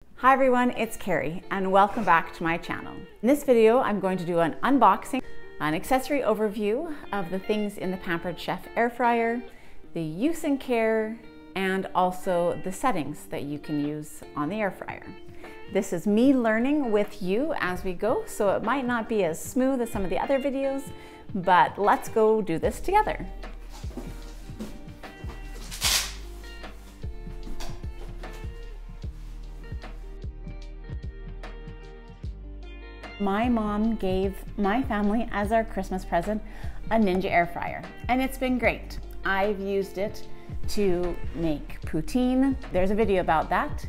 Hi everyone, it's Carrie and welcome back to my channel. In this video, I'm going to do an unboxing, an accessory overview of the things in the Pampered Chef air fryer, the use and care, and also the settings that you can use on the air fryer. This is me learning with you as we go, so it might not be as smooth as some of the other videos, but let's go do this together. My mom gave my family as our Christmas present a Ninja air fryer, and it's been great. I've used it to make poutine. There's a video about that.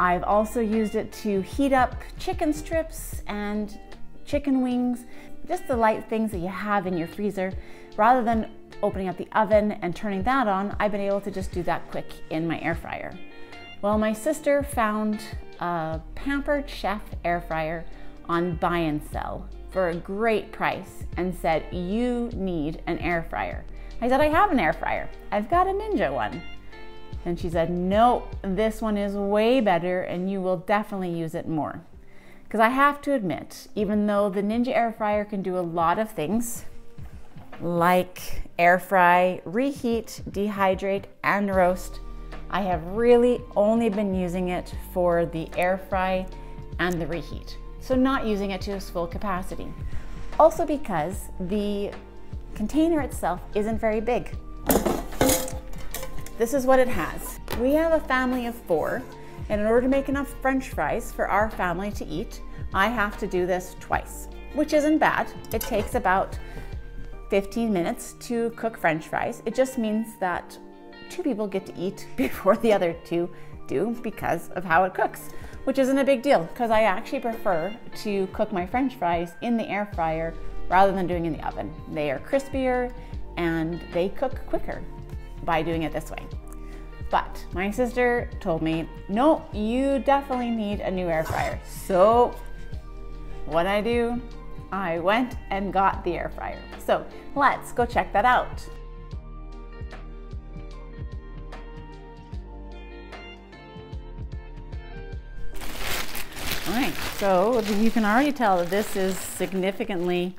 I've also used it to heat up chicken strips and chicken wings, just the light things that you have in your freezer. Rather than opening up the oven and turning that on, I've been able to just do that quick in my air fryer. Well, my sister found a Pampered Chef air fryer on buy and sell for a great price and said, you need an air fryer. I said, I have an air fryer. I've got a Ninja one. And she said, no, this one is way better and you will definitely use it more. Because I have to admit, even though the Ninja air fryer can do a lot of things, like air fry, reheat, dehydrate, and roast, I have really only been using it for the air fry and the reheat. So not using it to its full capacity. Also because the container itself isn't very big. This is what it has. We have a family of 4, and in order to make enough French fries for our family to eat, I have to do this twice, which isn't bad. It takes about 15 minutes to cook French fries. It just means that 2 people get to eat before the other 2 do because of how it cooks, which isn't a big deal because I actually prefer to cook my French fries in the air fryer rather than doing it in the oven. They are crispier and they cook quicker by doing it this way. But my sister told me, no, you definitely need a new air fryer. So what I do, I went and got the air fryer. So let's go check that out. All right, so you can already tell that this is significantly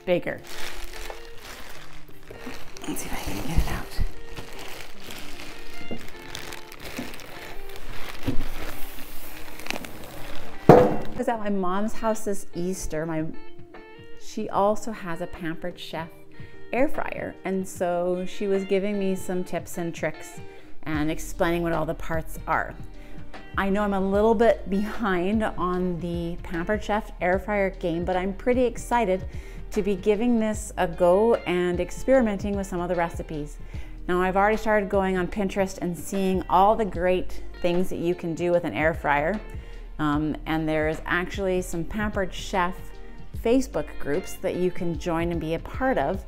bigger. Let's see if I can get it out. I was at my mom's house this Easter. She also has a Pampered Chef air fryer, and so she was giving me some tips and tricks and explaining what all the parts are. I know I'm a little bit behind on the Pampered Chef air fryer game, but I'm pretty excited to be giving this a go and experimenting with some of the recipes. Now, I've already started going on Pinterest and seeing all the great things that you can do with an air fryer. And there's actually some Pampered Chef Facebook groups that you can join and be a part of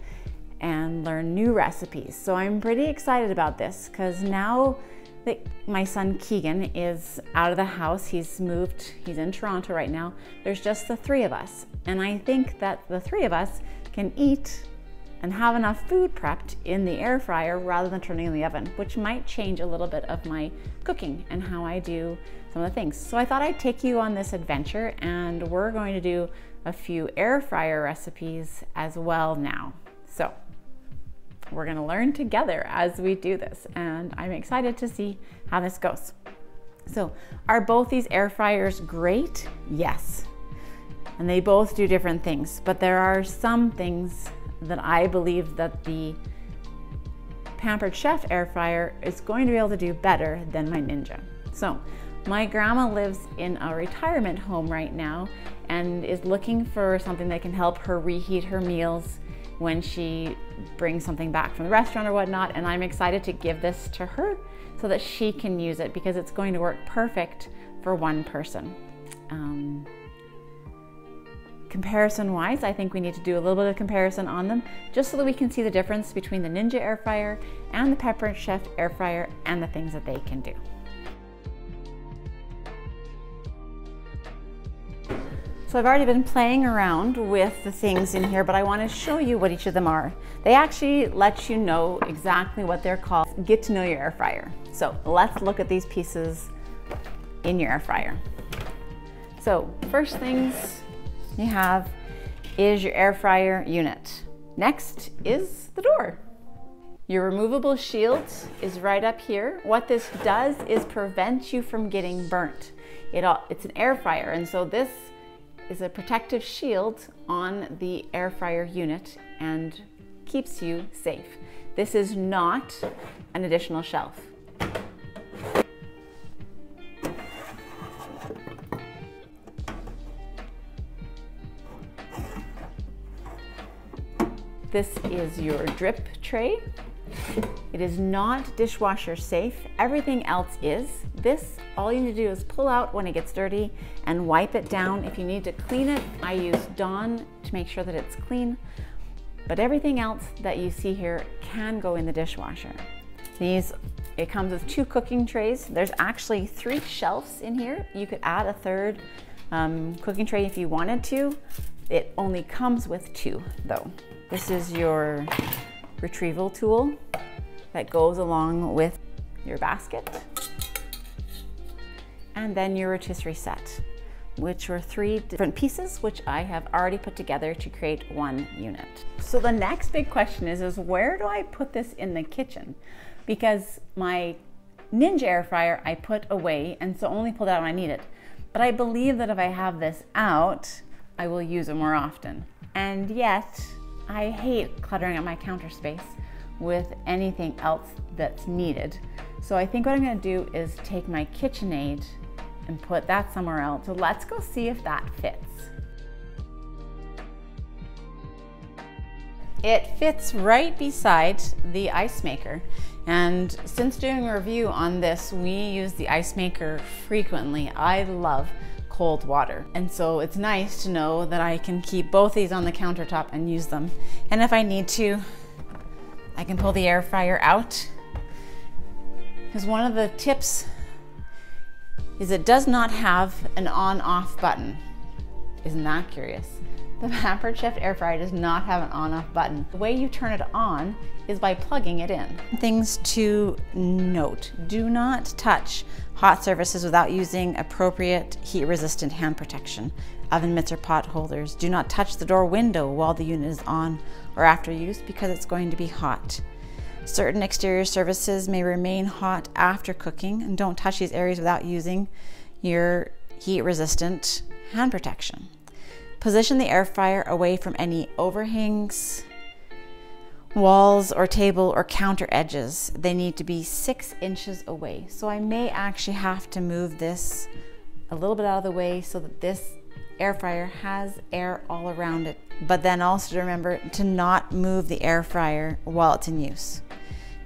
and learn new recipes. So I'm pretty excited about this because now that my son Keegan is out of the house, he's moved, he's in Toronto right now, there's just the 3 of us. And I think that the 3 of us can eat and have enough food prepped in the air fryer rather than turning in the oven, which might change a little bit of my cooking and how I do some of the things. So I thought I'd take you on this adventure, and we're going to do a few air fryer recipes as well now. So we're gonna learn together as we do this, and I'm excited to see how this goes. So, are both these air fryers great? Yes. And they both do different things, but there are some things that I believe that the Pampered Chef air fryer is going to be able to do better than my Ninja. So, my grandma lives in a retirement home right now and is looking for something that can help her reheat her meals when she brings something back from the restaurant or whatnot, and I'm excited to give this to her so that she can use it because it's going to work perfect for one person. Comparison-wise, I think we need to do a little bit of comparison on them just so that we can see the difference between the Ninja air fryer and the Pampered Chef air fryer and the things that they can do. So I've already been playing around with the things in here, but I want to show you what each of them are. They actually let you know exactly what they're called. Get to know your air fryer. So let's look at these pieces in your air fryer. So first things you have is your air fryer unit. Next is the door. Your removable shield is right up here. What this does is prevent you from getting burnt. It's an air fryer, and so this is a protective shield on the air fryer unit and keeps you safe. This is not an additional shelf. This is your drip tray. It is not dishwasher safe. Everything else is. This, all you need to do is pull out when it gets dirty and wipe it down. If you need to clean it, I use Dawn to make sure that it's clean. But everything else that you see here can go in the dishwasher. It comes with 2 cooking trays. There's actually 3 shelves in here. You could add a third cooking tray if you wanted to. It only comes with 2 though. This is your retrieval tool that goes along with your basket. And then your rotisserie set, which were 3 different pieces, which I have already put together to create 1 unit. So the next big question is where do I put this in the kitchen? Because my Ninja air fryer I put away, and so only pulled out when I need it. But I believe that if I have this out, I will use it more often. And yet, I hate cluttering up my counter space with anything else that's needed. So I think what I'm gonna do is take my KitchenAid and put that somewhere else. So let's go see if that fits. It fits right beside the ice maker. And since doing a review on this, we use the ice maker frequently. I love cold water. And so it's nice to know that I can keep both these on the countertop and use them. And if I need to, I can pull the air fryer out. Because one of the tips is it does not have an on-off button. Isn't that curious? The Pampered Chef air fryer does not have an on-off button. The way you turn it on is by plugging it in. Things to note: do not touch hot surfaces without using appropriate heat-resistant hand protection. Oven mitts or pot holders. Do not touch the door window while the unit is on or after use because it's going to be hot. Certain exterior surfaces may remain hot after cooking, and don't touch these areas without using your heat-resistant hand protection. Position the air fryer away from any overhangs, walls or table or counter edges. They need to be 6 inches away. So I may actually have to move this a little bit out of the way so that this air fryer has air all around it. But then also to remember to not move the air fryer while it's in use.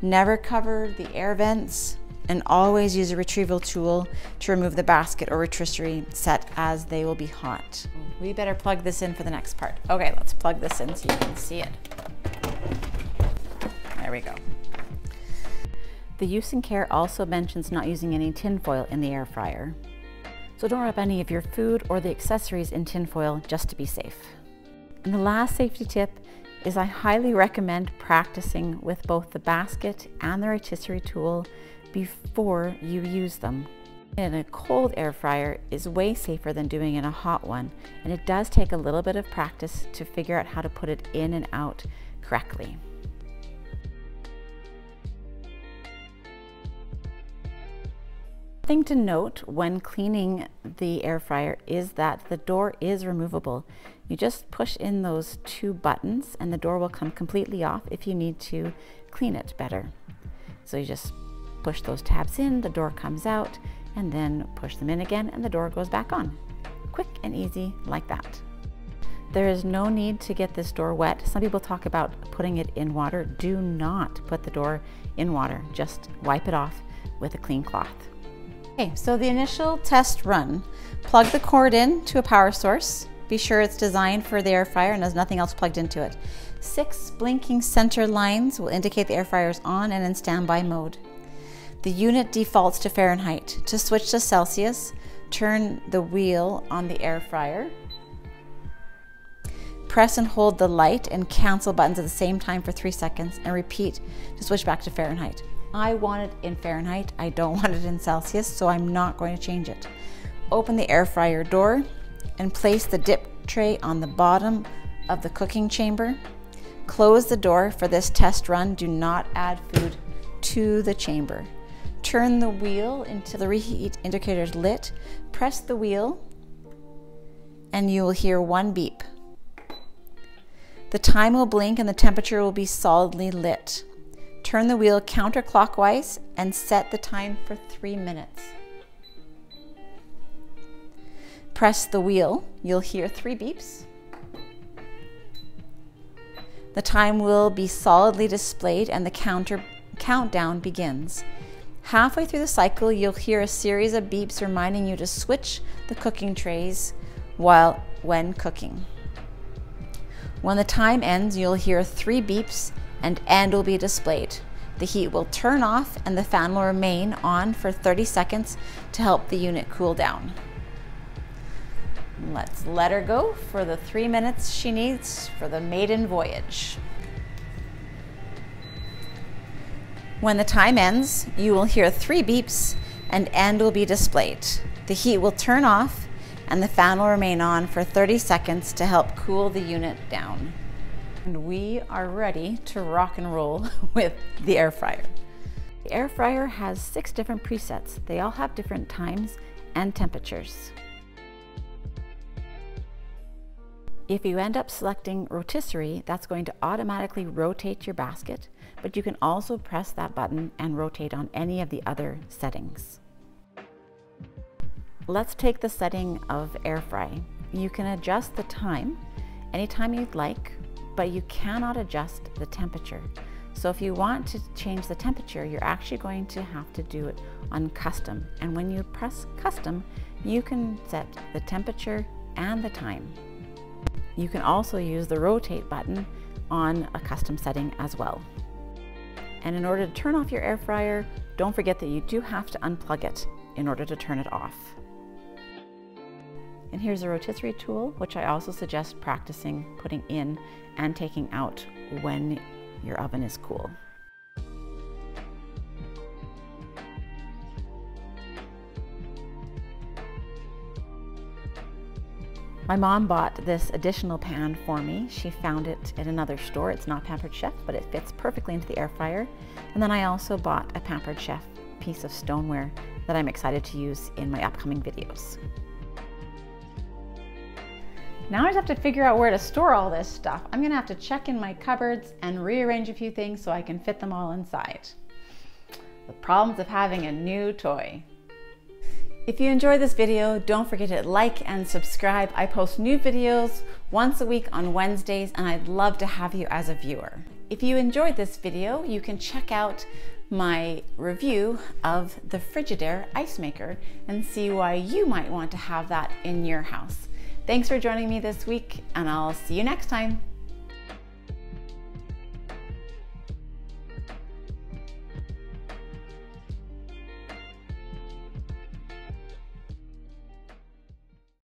Never cover the air vents, and always use a retrieval tool to remove the basket or rotisserie set, as they will be hot. We better plug this in for the next part. Okay, let's plug this in so you can see it. There we go. The use and care also mentions not using any tin foil in the air fryer. So don't wrap any of your food or the accessories in tin foil just to be safe. And the last safety tip is I highly recommend practicing with both the basket and the rotisserie tool before you use them. In a cold air fryer is way safer than doing in a hot one, and it does take a little bit of practice to figure out how to put it in and out correctly. Thing to note when cleaning the air fryer is that the door is removable. You just push in those 2 buttons and the door will come completely off if you need to clean it better. So you just push those tabs in, the door comes out, and then push them in again and the door goes back on. Quick and easy like that. There is no need to get this door wet. Some people talk about putting it in water. Do not put the door in water. Just wipe it off with a clean cloth. Okay, so the initial test run. Plug the cord in to a power source. Be sure it's designed for the air fryer and has nothing else plugged into it. 6 blinking center lines will indicate the air fryer is on and in standby mode. The unit defaults to Fahrenheit. To switch to Celsius, turn the wheel on the air fryer. Press and hold the light and cancel buttons at the same time for 3 seconds and repeat to switch back to Fahrenheit. I want it in Fahrenheit. I don't want it in Celsius, so I'm not going to change it. Open the air fryer door and place the dip tray on the bottom of the cooking chamber. Close the door for this test run. Do not add food to the chamber. Turn the wheel until the reheat indicator is lit. Press the wheel and you will hear one beep. The time will blink and the temperature will be solidly lit. Turn the wheel counterclockwise and set the time for 3 minutes. Press the wheel, you'll hear 3 beeps. The time will be solidly displayed and the countdown begins. Halfway through the cycle, you'll hear a series of beeps reminding you to switch the cooking trays when cooking. When the time ends, you'll hear 3 beeps and end will be displayed. The heat will turn off and the fan will remain on for 30 seconds to help the unit cool down. Let's let her go for the 3 minutes she needs for the maiden voyage. When the time ends, you will hear 3 beeps and end will be displayed. The heat will turn off and the fan will remain on for 30 seconds to help cool the unit down. And we are ready to rock and roll with the air fryer. The air fryer has 6 different presets. They all have different times and temperatures. If you end up selecting rotisserie, that's going to automatically rotate your basket, but you can also press that button and rotate on any of the other settings. Let's take the setting of air fry. You can adjust the time anytime you'd like, but you cannot adjust the temperature. So if you want to change the temperature, you're actually going to have to do it on custom. And when you press custom, you can set the temperature and the time. You can also use the rotate button on a custom setting as well. And in order to turn off your air fryer, don't forget that you do have to unplug it in order to turn it off. And here's a rotisserie tool, which I also suggest practicing putting in and taking out when your oven is cool. My mom bought this additional pan for me. She found it at another store. It's not Pampered Chef, but it fits perfectly into the air fryer. And then I also bought a Pampered Chef piece of stoneware that I'm excited to use in my upcoming videos. Now I just have to figure out where to store all this stuff. I'm gonna have to check in my cupboards and rearrange a few things so I can fit them all inside. The problems of having a new toy. If you enjoyed this video, don't forget to like and subscribe. I post new videos once a week on Wednesdays, and I'd love to have you as a viewer. If you enjoyed this video, you can check out my review of the Frigidaire ice maker and see why you might want to have that in your house. Thanks for joining me this week, and I'll see you next time.